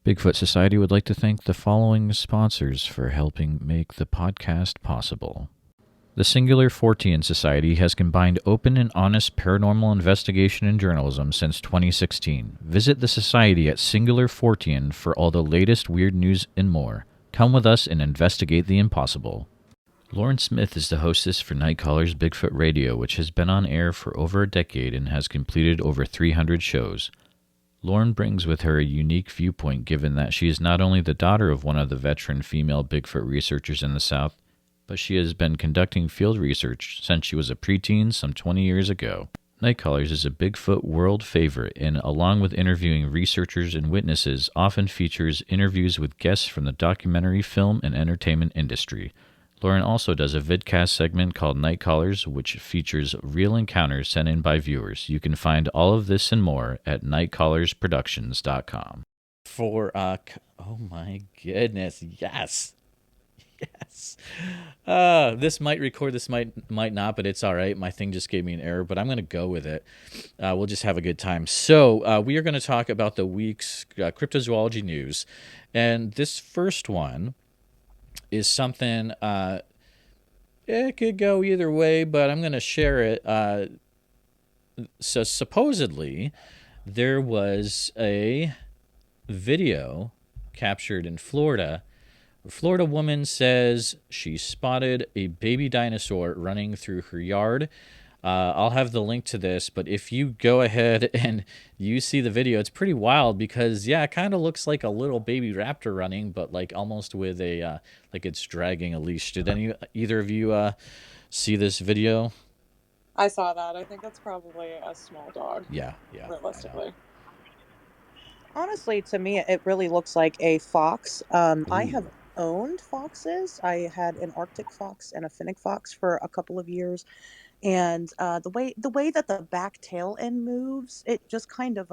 Bigfoot Society would like to thank the following sponsors for helping make the podcast possible. The Singular Fortean Society has combined open and honest paranormal investigation and journalism since 2016. Visit the Society at Singular Fortean for all the latest weird news and more. Come with us and investigate the impossible. Lauren Smith is the hostess for Nightcaller's Bigfoot Radio, which has been on air for over a decade and has completed over 300 shows. Lauren brings with her a unique viewpoint given that she is not only the daughter of one of the veteran female Bigfoot researchers in the South, but she has been conducting field research since she was a preteen some 20 years ago. Nightcallers is a Bigfoot world favorite and, along with interviewing researchers and witnesses, often features interviews with guests from the documentary, film, and entertainment industry. Lauren also does a vidcast segment called Nightcallers, which features real encounters sent in by viewers. You can find all of this and more at nightcallersproductions.com. Oh my goodness, yes. Yes. This might record, this might not, but it's all right. My thing just gave me an error, but I'm going to go with it. We'll just have a good time. So we are going to talk about the week's cryptozoology news. And this first one is something, it could go either way, but I'm going to share it. So supposedly there was a video captured in Florida. A Florida woman says she spotted a baby dinosaur running through her yard. I'll have the link to this, but if you go ahead and you see the video, it's pretty wild because, yeah, it kind of looks like a little baby raptor running, but like almost with a, like it's dragging a leash. Did either of you see this video? I saw that. I think that's probably a small dog. Yeah, Realistically. Honestly, to me, it really looks like a fox. I have owned foxes. I had an Arctic fox and a Finnic fox for a couple of years, and the way that the back tail end moves, it just kind of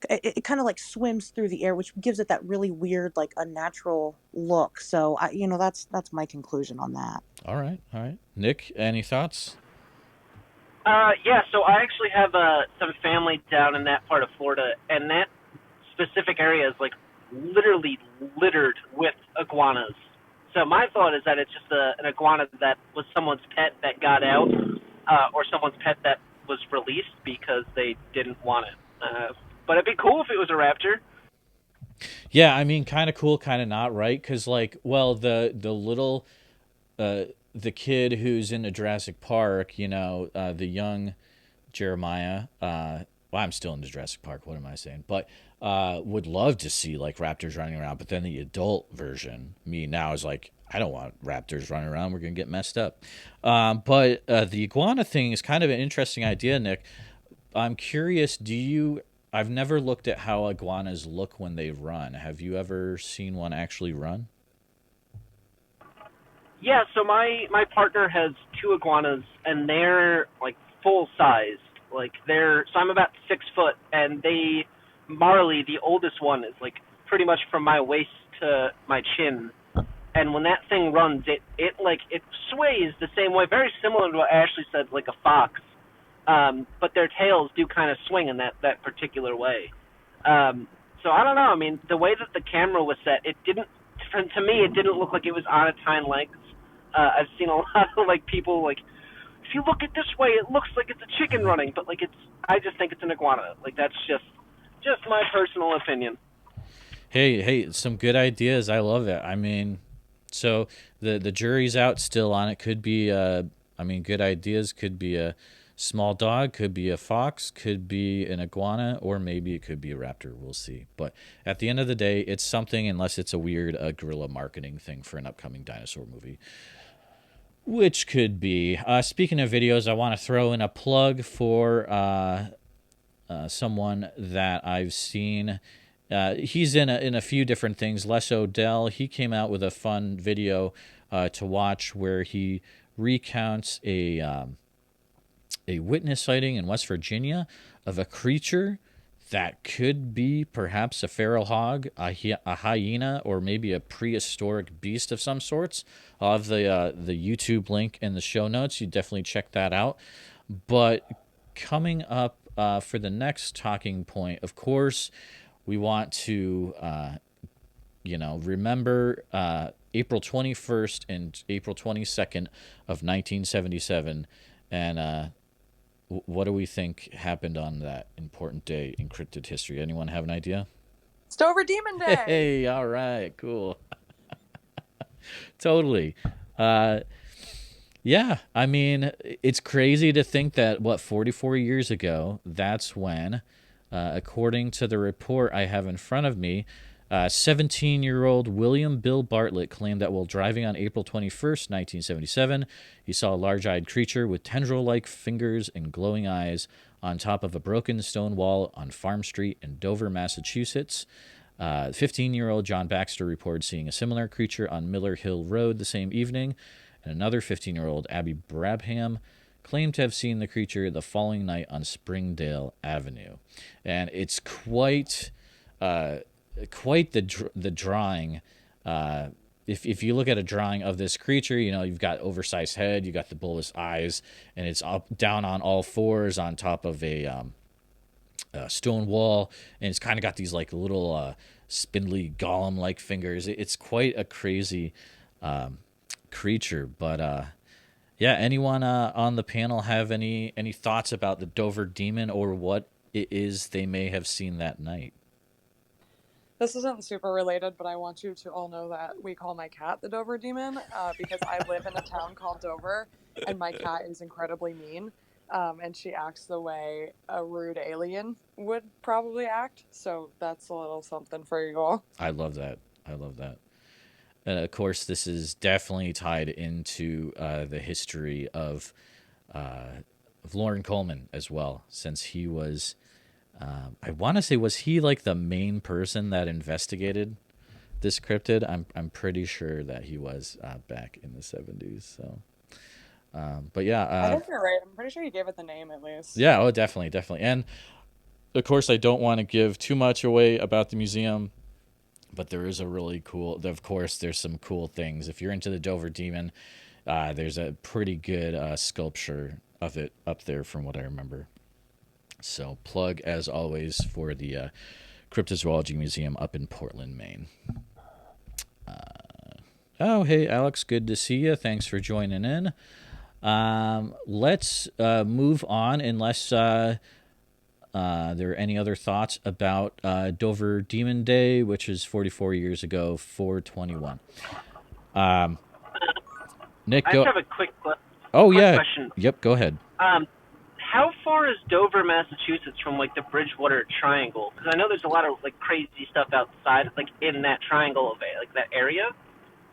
it kind of like swims through the air, which gives it that really weird, like unnatural look. So that's my conclusion on that. All right. Nick, any thoughts? Yeah, so I actually have some family down in that part of Florida, and that specific area is like literally littered with iguanas. So my thought is that it's just an iguana that was someone's pet that got out, or someone's pet that was released because they didn't want it. But it'd be cool if it was a raptor. Yeah, I mean, kind of cool, kind of not, right? Because, like, well, the little the kid who's in the Jurassic Park, the young Jeremiah. Well, I'm still in the Jurassic Park. What am I saying? But would love to see like raptors running around. But then the adult version, me now, is like, I don't want raptors running around. We're gonna get messed up. But the iguana thing is kind of an interesting idea, Nick. I'm curious. I've never looked at how iguanas look when they run. Have you ever seen one actually run? Yeah, so my partner has two iguanas, and they're like full sized. So I'm about 6 foot, and Marley, the oldest one, is like pretty much from my waist to my chin. And when that thing runs, it sways the same way, very similar to what Ashley said, like a fox. But their tails do kind of swing in that particular way. So I don't know. I mean, the way that the camera was set, it didn't. To me, it didn't look like it was on its hind legs. I've seen a lot of like people like, if you look at this way, it looks like it's a chicken running, but like I just think it's an iguana. Like that's just my personal opinion. Hey, some good ideas. I love it. I mean, so the jury's out still on it. Could be good ideas. Could be a small dog, could be a fox, could be an iguana, or maybe it could be a raptor. We'll see. But at the end of the day, it's something, unless it's a weird guerrilla marketing thing for an upcoming dinosaur movie. Which could be. Speaking of videos, I want to throw in a plug for someone that I've seen. He's in a few different things. Les Odell, he came out with a fun video to watch where he recounts a witness sighting in West Virginia of a creature that could be perhaps a feral hog, a hyena, or maybe a prehistoric beast of some sorts. I'll have the YouTube link in the show notes. You definitely check that out. But coming up for the next talking point, of course, we want to, remember April 21st and April 22nd of 1977. And what do we think happened on that important day in cryptid history? Anyone have an idea? It's Dover Demon Day. Hey, all right, cool. Totally. Uh, yeah, I mean, it's crazy to think that, 44 years ago, that's when, according to the report I have in front of me, 17-year-old William Bill Bartlett claimed that while driving on April 21st, 1977, he saw a large-eyed creature with tendril-like fingers and glowing eyes on top of a broken stone wall on Farm Street in Dover, Massachusetts. 15-year-old John Baxter reported seeing a similar creature on Miller Hill Road the same evening, and another 15-year-old Abby Brabham claimed to have seen the creature the following night on Springdale Avenue. And it's quite the drawing. If you look at a drawing of this creature, you've got oversized head, you got the bulbous eyes, and it's up down on all fours on top of a stone wall, and it's kind of got these like little spindly golem-like fingers. It's quite a crazy creature. But yeah, anyone on the panel have any thoughts about the Dover Demon or what it is they may have seen that night? This isn't super related, but I want you to all know that we call my cat the Dover Demon because I live in a town called Dover, and my cat is incredibly mean, and she acts the way a rude alien would probably act. So that's a little something for you all. I love that. And of course, this is definitely tied into the history of Loren Coleman as well, since he was, I want to say, was he like the main person that investigated this cryptid? I'm pretty sure that he was back in the 70s. So, but yeah, I think you're right. I'm pretty sure he gave it the name at least. Yeah, oh, definitely. And of course, I don't want to give too much away about the museum, but there is a really cool, of course, there's some cool things. If you're into the Dover Demon, there's a pretty good sculpture of it up there from what I remember. So plug, as always, for the Cryptozoology Museum up in Portland, Maine. Oh, hey, Alex, good to see you. Thanks for joining in. Let's move on, unless there are any other thoughts about Dover Demon Day, which is 44 years ago, 4/21. Nick, I go. just have a quick question. Yep, go ahead. How far is Dover, Massachusetts from like the Bridgewater Triangle? Because I know there's a lot of like crazy stuff outside, like in that triangle of it, like that area.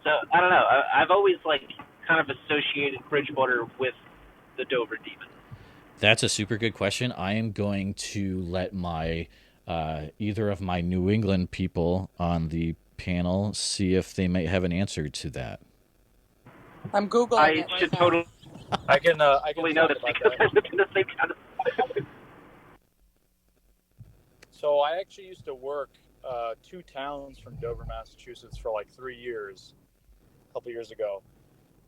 So I don't know. I've always like kind of associated Bridgewater with the Dover Demon. That's a super good question. I am going to let my either of my New England people on the panel see if they might have an answer to that. I'm Googling it right now. Totally. I can know this because I live in the same kind of. So I actually used to work 2 towns from Dover, Massachusetts for like 3 years, a couple years ago.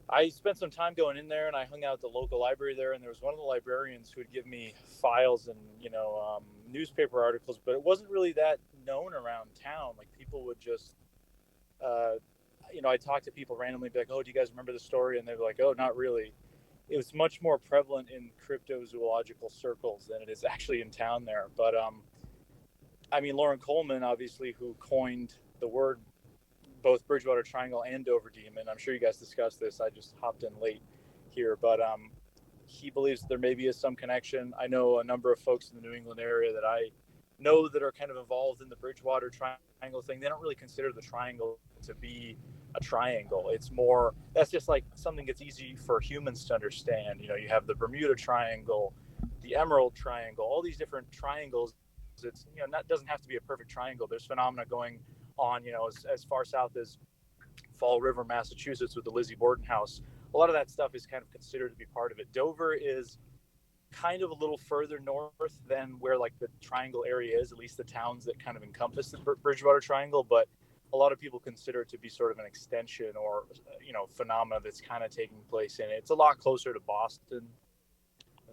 I spent some time going in there, and I hung out at the local library there, and there was one of the librarians who would give me files and, newspaper articles, but it wasn't really that known around town. Like, people would just, I'd talk to people randomly, be like, oh, do you guys remember the story? And they'd be like, oh, not really. It was much more prevalent in cryptozoological circles than it is actually in town there. But, Loren Coleman, obviously, who coined the word both Bridgewater Triangle and Dover Demon. I'm sure you guys discussed this. I just hopped in late here, but he believes there maybe is some connection. I know a number of folks in the New England area that I know that are kind of involved in the Bridgewater Triangle thing. They don't really consider the triangle to be a triangle. It's more, that's just like something that's easy for humans to understand. You have the Bermuda Triangle, the Emerald Triangle, all these different triangles. It's, doesn't have to be a perfect triangle. There's phenomena going on, as far south as Fall River, Massachusetts, with the Lizzie Borden House. A lot of that stuff is kind of considered to be part of it. Dover is kind of a little further north than where like the triangle area is, at least the towns that kind of encompass the Bridgewater Triangle, but a lot of people consider it to be sort of an extension or, phenomena that's kind of taking place in it. It's a lot closer to Boston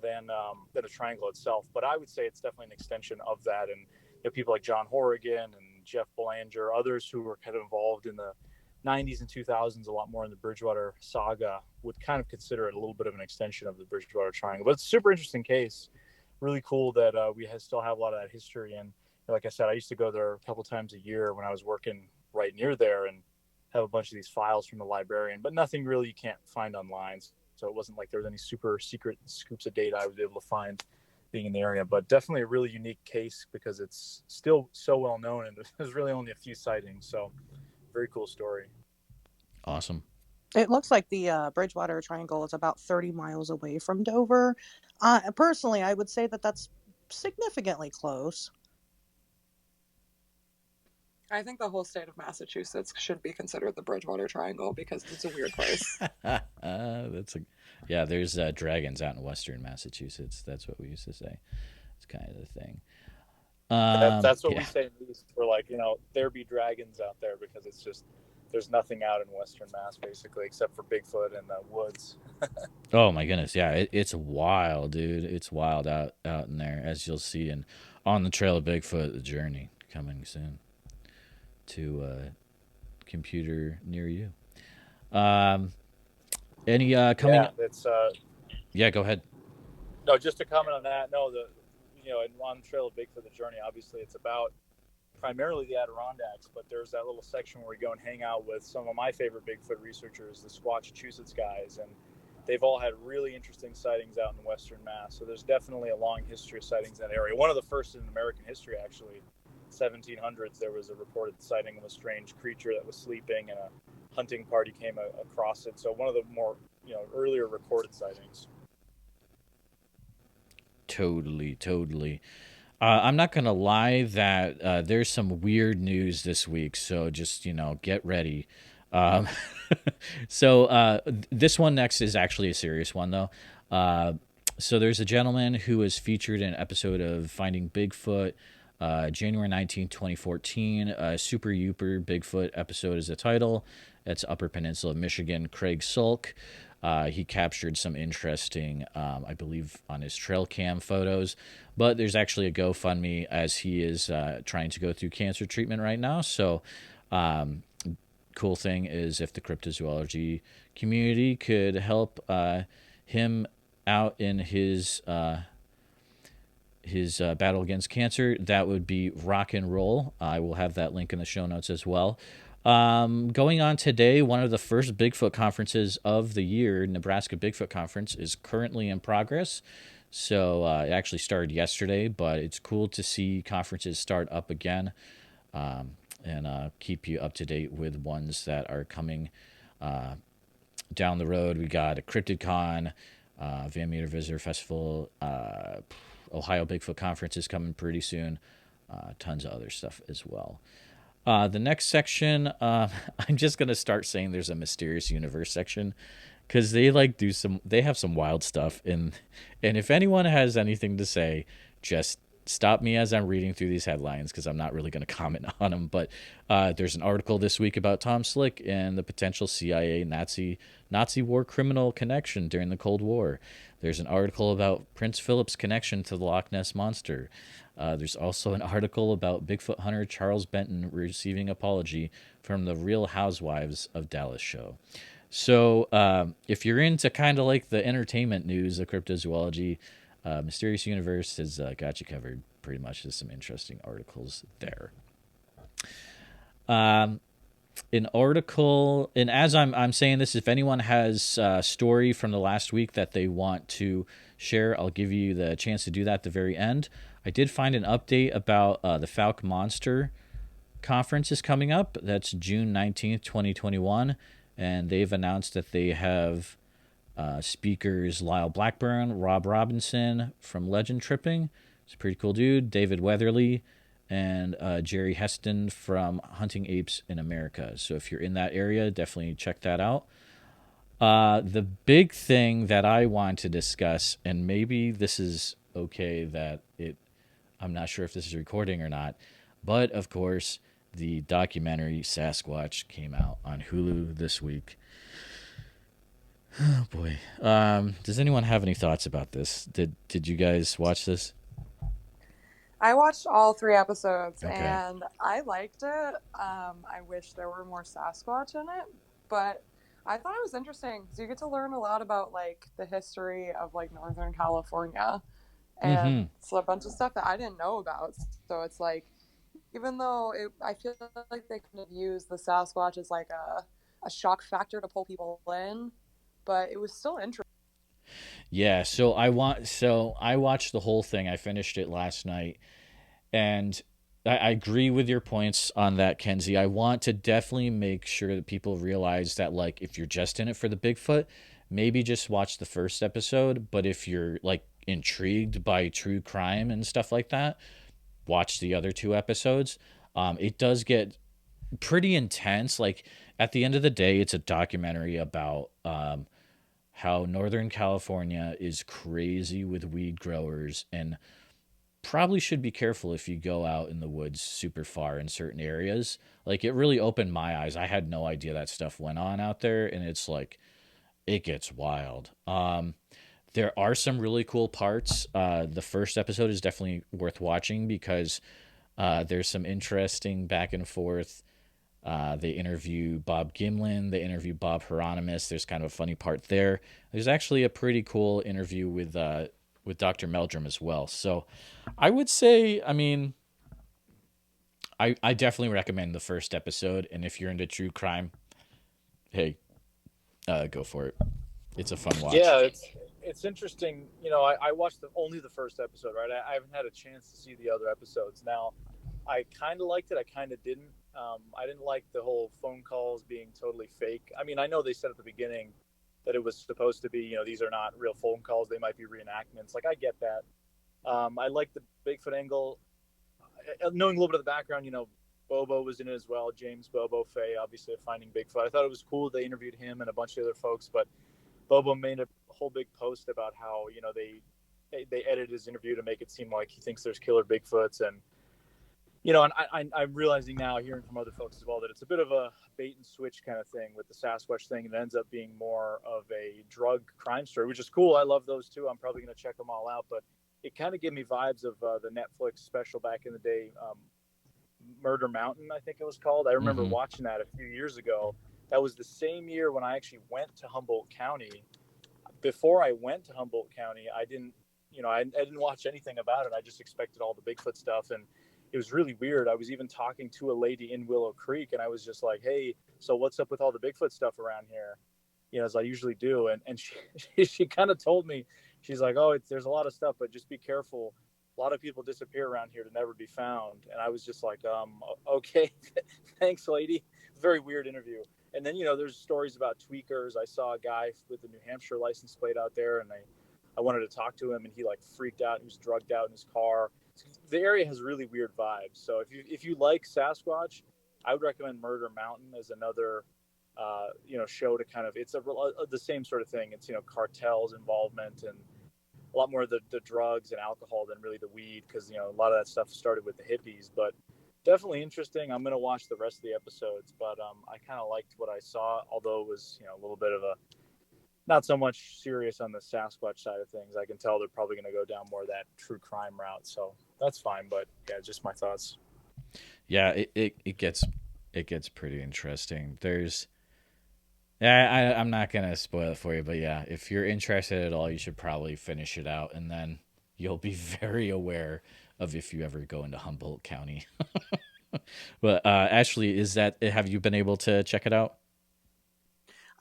than the triangle itself, but I would say it's definitely an extension of that. And people like John Horrigan and Jeff Belanger, others who were kind of involved in the 90s and 2000s a lot more in the Bridgewater saga, would kind of consider it a little bit of an extension of the Bridgewater Triangle. But it's a super interesting case. Really cool that we still have a lot of that history. And like I said, I used to go there a couple times a year when I was working right near there and have a bunch of these files from the librarian, but nothing really you can't find online. So it wasn't like there was any super secret scoops of data I was able to find being in the area. But definitely a really unique case because it's still so well known and there's really only a few sightings. So very cool story. Awesome. It looks like the Bridgewater Triangle is about 30 miles away from Dover. Personally, I would say that that's significantly close. I think the whole state of Massachusetts should be considered the Bridgewater Triangle because it's a weird place. There's dragons out in western Massachusetts. That's what we used to say. It's kind of the thing. That's what we say in the East. We're like, there be dragons out there because it's just, there's nothing out in Western Mass basically except for Bigfoot and the woods. Oh my goodness, yeah, it's wild, dude. It's wild out in there, as you'll see in On the Trail of Bigfoot: The Journey, coming soon to a computer near you. Any coming? Yeah, it's yeah, go ahead. No, just to comment on that. No, On the Trail of Bigfoot: The Journey, obviously it's about primarily the Adirondacks, but there's that little section where we go and hang out with some of my favorite Bigfoot researchers, the Squatchachusetts guys, and they've all had really interesting sightings out in Western Mass. So there's definitely a long history of sightings in that area. One of the first in American history, actually, 1700s, there was a reported sighting of a strange creature that was sleeping, and a hunting party came across it. So one of the more earlier recorded sightings. Totally. I'm not going to lie that there's some weird news this week, so just, get ready. So this one next is actually a serious one, though. So there's a gentleman who was featured in an episode of Finding Bigfoot, January 19, 2014. Super Youper Bigfoot episode is the title. It's Upper Peninsula of Michigan, Craig Sulk. He captured some interesting, I believe, on his trail cam photos. But there's actually a GoFundMe as he is trying to go through cancer treatment right now. So cool thing is if the cryptozoology community could help him out in his battle against cancer, that would be rock and roll. I will have that link in the show notes as well. Going on today, one of the first Bigfoot conferences of the year, Nebraska Bigfoot Conference, is currently in progress. So it actually started yesterday, but it's cool to see conferences start up again, and keep you up to date with ones that are coming down the road. We got a CryptidCon, Van Meter Visitor Festival, Ohio Bigfoot Conference is coming pretty soon, tons of other stuff as well. The next section, I'm just going to start saying there's a Mysterious Universe section because they they have some wild stuff. And if anyone has anything to say, just stop me as I'm reading through these headlines because I'm not really going to comment on them. But there's an article this week about Tom Slick and the potential CIA Nazi war criminal connection during the Cold War. There's an article about Prince Philip's connection to the Loch Ness Monster. There's also an article about Bigfoot hunter Charles Benton receiving apology from the Real Housewives of Dallas show. So if you're into kind of like the entertainment news of cryptozoology, Mysterious Universe has got you covered pretty much. There's some interesting articles there. An article, and as I'm saying this, if anyone has a story from the last week that they want to share, I'll give you the chance to do that at the very end. I did find an update about the Falk Monster Conference is coming up. That's June 19th, 2021, and they've announced that they have speakers Lyle Blackburn, Rob Robinson from Legend Tripping. It's a pretty cool dude. David Weatherly, and Jerry Heston from Hunting Apes in America. So if you're in that area, definitely check that out. The big thing that I want to discuss, and maybe this is okay that I'm not sure if this is recording or not, but of course, the documentary Sasquatch came out on Hulu this week. Oh boy. Does anyone have any thoughts about this? Did you guys watch this? I watched all 3 episodes Okay. and I liked it. I wish there were more Sasquatch in it, but I thought it was interesting because you get to learn a lot about like the history of like Northern California, and Mm-hmm. it's a bunch of stuff that I didn't know about. So it's like, even though I feel like they kind of use the Sasquatch as like a shock factor to pull people in, but it was still interesting. Yeah, so I watched the whole thing. I finished it last night, and I agree with your points on that, Kenzie. I want to definitely make sure that people realize that, like, if you're just in it for the Bigfoot, maybe just watch the first episode. But if you're like intrigued by true crime and stuff like that, watch the other 2 episodes. It does get pretty intense. Like at the end of the day, it's a documentary about how Northern California is crazy with weed growers and probably should be careful if you go out in the woods super far in certain areas. Like it really opened my eyes. I had no idea that stuff went on out there, and it's like it gets wild. There are some really cool parts. The first episode is definitely worth watching because there's some interesting back and forth. They interview Bob Gimlin. They interview Bob Hieronymus. There's kind of a funny part there. There's actually a pretty cool interview with Dr. Meldrum as well. So I would say, I mean, I definitely recommend the first episode. And if you're into true crime, hey, go for it. It's a fun watch. Yeah, it's interesting. I watched only the first episode, right? I haven't had a chance to see the other episodes. Now, I kind of liked it. I kind of didn't. I didn't like the whole phone calls being totally fake. I mean, I know they said at the beginning that it was supposed to be, these are not real phone calls. They might be reenactments. Like, I get that. I like the Bigfoot angle. Knowing a little bit of the background, Bobo was in it as well. James Bobo Fay, obviously, of Finding Bigfoot. I thought it was cool they interviewed him and a bunch of other folks, but Bobo made a whole big post about how they edited his interview to make it seem like he thinks there's killer Bigfoots, and I'm realizing now, hearing from other folks as well, that it's a bit of a bait and switch kind of thing with the Sasquatch thing, and it ends up being more of a drug crime story, which is cool. I love those too. I'm probably going to check them all out, but it kind of gave me vibes of the Netflix special back in the day, Murder Mountain, I think it was called. I remember Mm-hmm. watching that a few years ago. That was the same year when I actually went to Humboldt County. Before I went to Humboldt County, I didn't watch anything about it. I just expected all the Bigfoot stuff, and it was really weird. I was even talking to a lady in Willow Creek, and I was just like, "Hey, so what's up with all the Bigfoot stuff around here?" As I usually do, and she kind of told me, she's like, "Oh, there's a lot of stuff, but just be careful. A lot of people disappear around here to never be found." And I was just like, okay, thanks, lady. Very weird interview. And then there's stories about tweakers. I saw a guy with a New Hampshire license plate out there, and I wanted to talk to him, and he like freaked out. He was drugged out in his car. The area has really weird vibes. So if you like Sasquatch, I would recommend Murder Mountain as another show to kind of, it's the same sort of thing. It's cartels involvement and a lot more of the drugs and alcohol than really the weed, because a lot of that stuff started with the hippies. But definitely interesting. I'm going to watch the rest of the episodes, but I kind of liked what I saw, although it was a little bit of a not so much serious on the Sasquatch side of things. I can tell they're probably going to go down more of that true crime route, so that's fine. But yeah, just my thoughts. Yeah, it gets pretty interesting. There's I'm not gonna spoil it for you, but yeah, if you're interested at all, you should probably finish it out, and then you'll be very aware of if you ever go into Humboldt County. But Ashley, have you been able to check it out?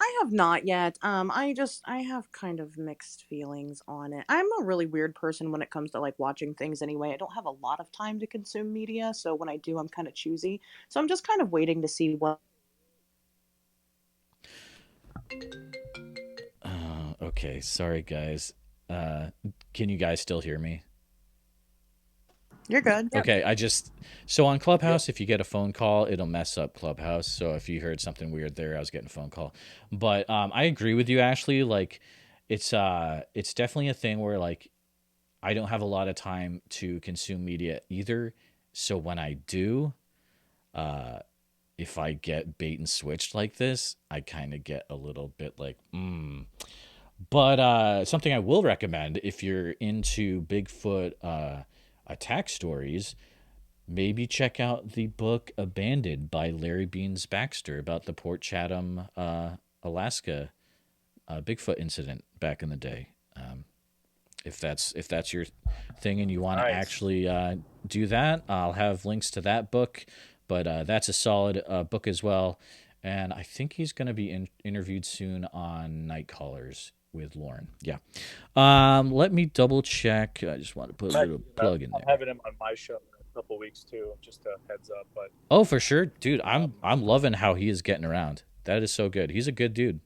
I have not yet. I have kind of mixed feelings on it. I'm a really weird person when it comes to like watching things anyway. I don't have a lot of time to consume media, so when I do, I'm kind of choosy. So I'm just kind of waiting to see what. Okay, sorry guys. Uh, can you guys still hear me? You're good. Yep. Okay, so on Yep. Clubhouse, if you get a phone call, it'll mess up Clubhouse. So if you heard something weird there, I was getting a phone call. But I agree with you, Ashley. Like, it's definitely a thing where like I don't have a lot of time to consume media either. So when I do, uh, if I get bait and switched like this, I kind of get a little bit like, But something I will recommend if you're into Bigfoot attack stories, maybe check out the book Abandoned by Larry Beans Baxter about the Port Chatham, Alaska Bigfoot incident back in the day. If that's your thing and you want to Nice. actually do that, I'll have links to that book. But that's a solid book as well. And I think he's going to be interviewed soon on Night Callers with Lauren. Yeah. Let me double check. I just want to put a little plug in I'm there. having him on my show in a couple weeks too. Just a heads up. But Oh, for sure, dude. I'm loving how he is getting around. That is so good. He's a good dude.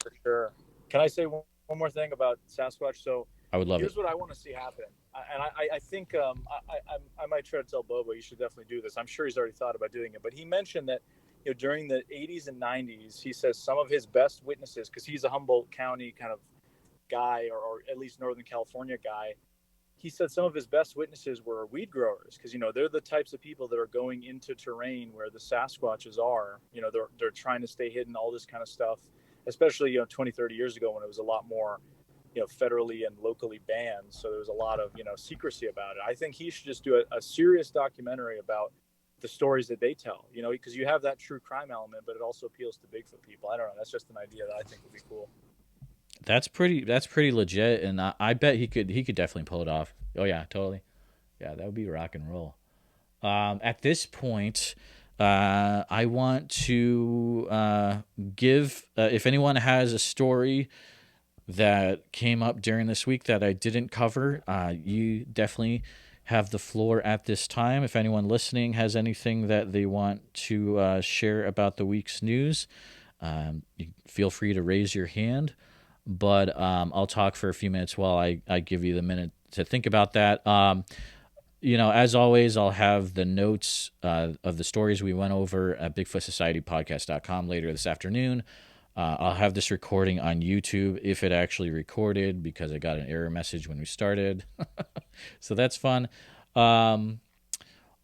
for sure. Can I say one more thing about Sasquatch? So I would love it. here's what I want to see happen. I think I might try to tell Bobo you should definitely do this. I'm sure he's already thought about doing it, but he mentioned that during the 80s and 90s, he says some of his best witnesses, because he's a Humboldt County kind of guy, or at least Northern California guy. He said some of his best witnesses were weed growers, because they're the types of people that are going into terrain where the Sasquatches are. They're trying to stay hidden, all this kind of stuff, especially 20, 30 years ago when it was a lot more federally and locally banned. So there was a lot of secrecy about it. I think he should just do a serious documentary about the stories that they tell. Because you have that true crime element, but it also appeals to Bigfoot people. I don't know. That's just an idea that I think would be cool. That's pretty legit, and I bet he could definitely pull it off. Oh yeah, totally. Yeah, that would be rock and roll. At this point, I want to give if anyone has a story that came up during this week that I didn't cover, you definitely have the floor at this time. If anyone listening has anything that they want to share about the week's news, you feel free to raise your hand. But I'll talk for a few minutes while I give you the minute to think about that. As always, I'll have the notes of the stories we went over at BigfootSocietyPodcast.com later this afternoon. I'll have this recording on YouTube if it actually recorded, because I got an error message when we started. So that's fun.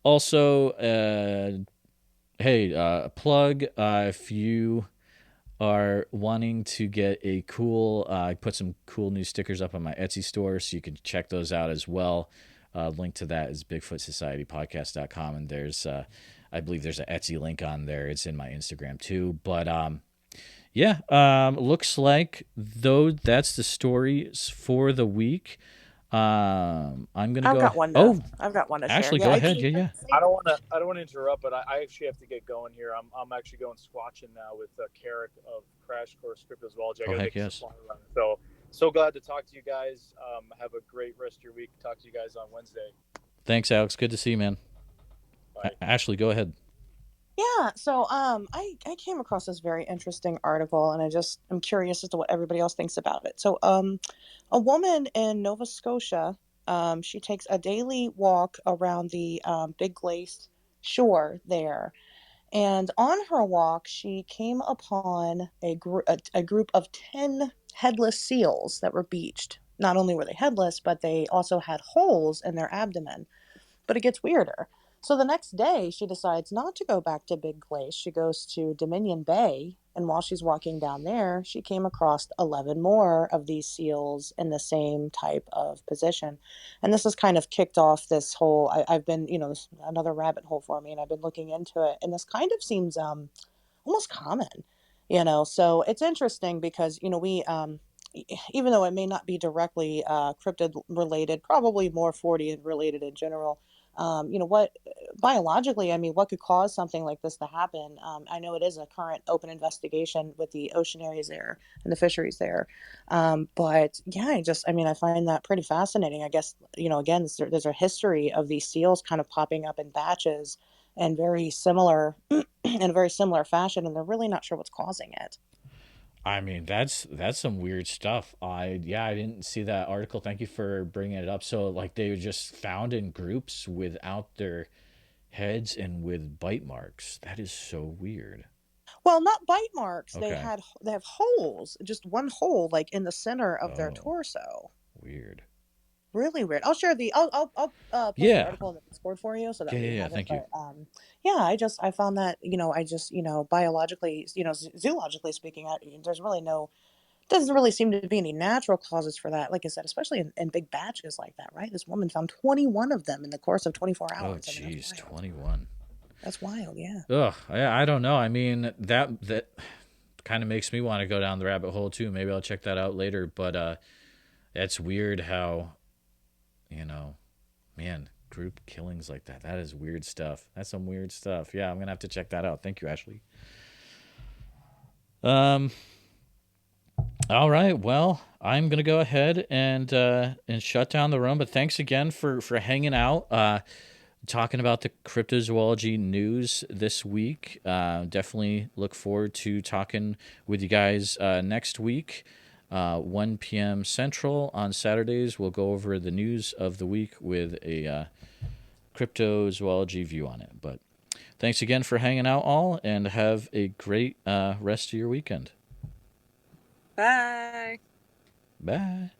Also, hey, plug if you are wanting to get a cool, I put some cool new stickers up on my Etsy store, so you can check those out as well. Link to that is BigfootSocietyPodcast.com, and there's, I believe there's an Etsy link on there. It's in my Instagram too. But yeah, looks like though that's the stories for the week. I'm gonna I've go. got one to Oh, I've got one to share. Ashley, Yeah, go ahead. Yeah. I don't want to interrupt, but I actually have to get going here. I'm actually going squatching now with Carrick of Crash Course Cryptozoology. I Oh got to heck make a yes. supply run. So glad to talk to you guys. Have a great rest of your week. Talk to you guys on Wednesday. Thanks, Alex. Good to see you, man. Bye. Ashley, go ahead. Yeah, so I came across this very interesting article, and I'm curious as to what everybody else thinks about it. So a woman in Nova Scotia, she takes a daily walk around the Big Glace shore there, and on her walk she came upon a group of 10 headless seals that were beached. Not only were they headless, but they also had holes in their abdomen. But it gets weirder. So the next day, she decides not to go back to Big Glace. She goes to Dominion Bay. And while she's walking down there, she came across 11 more of these seals in the same type of position. And this has kind of kicked off this whole, I've been, this another rabbit hole for me, and I've been looking into it. And this kind of seems almost common, so it's interesting because, we, even though it may not be directly cryptid related, probably more 40 related in general. What biologically, I mean, what could cause something like this to happen? I know it is a current open investigation with the ocean areas there and the fisheries there. But yeah, I find that pretty fascinating. I guess, again, there's a history of these seals kind of popping up in batches and very similar in a very similar fashion, and they're really not sure what's causing it. I mean, that's some weird stuff. I didn't see that article. Thank you for bringing it up. So like they were just found in groups without their heads and with bite marks. That is so weird. Well, not bite marks. Okay. They have holes, just one hole like in the center of their Oh, torso. weird. Really weird. I'll post the Yeah. article in the Discord for you so that way you Yeah. have it. Thank you. But yeah, I found that, biologically, zoologically speaking, there's really no doesn't really seem to be any natural causes for that. Like I said, especially in big batches like that, right? This woman found 21 of them in the course of 24 Oh, hours. I mean, geez, that's wild. 21. That's wild, yeah. Ugh, I don't know. I mean, that kind of makes me want to go down the rabbit hole too. Maybe I'll check that out later. But it's weird how, man, group killings like that. That is weird stuff. That's some weird stuff. Yeah, I'm gonna have to check that out. Thank you, Ashley. All right. Well, I'm gonna go ahead and shut down the room. But thanks again for hanging out, talking about the cryptozoology news this week. Definitely look forward to talking with you guys next week, 1 p.m. Central on Saturdays. We'll go over the news of the week with a cryptozoology view on it. But thanks again for hanging out, all, and have a great rest of your weekend. Bye. Bye.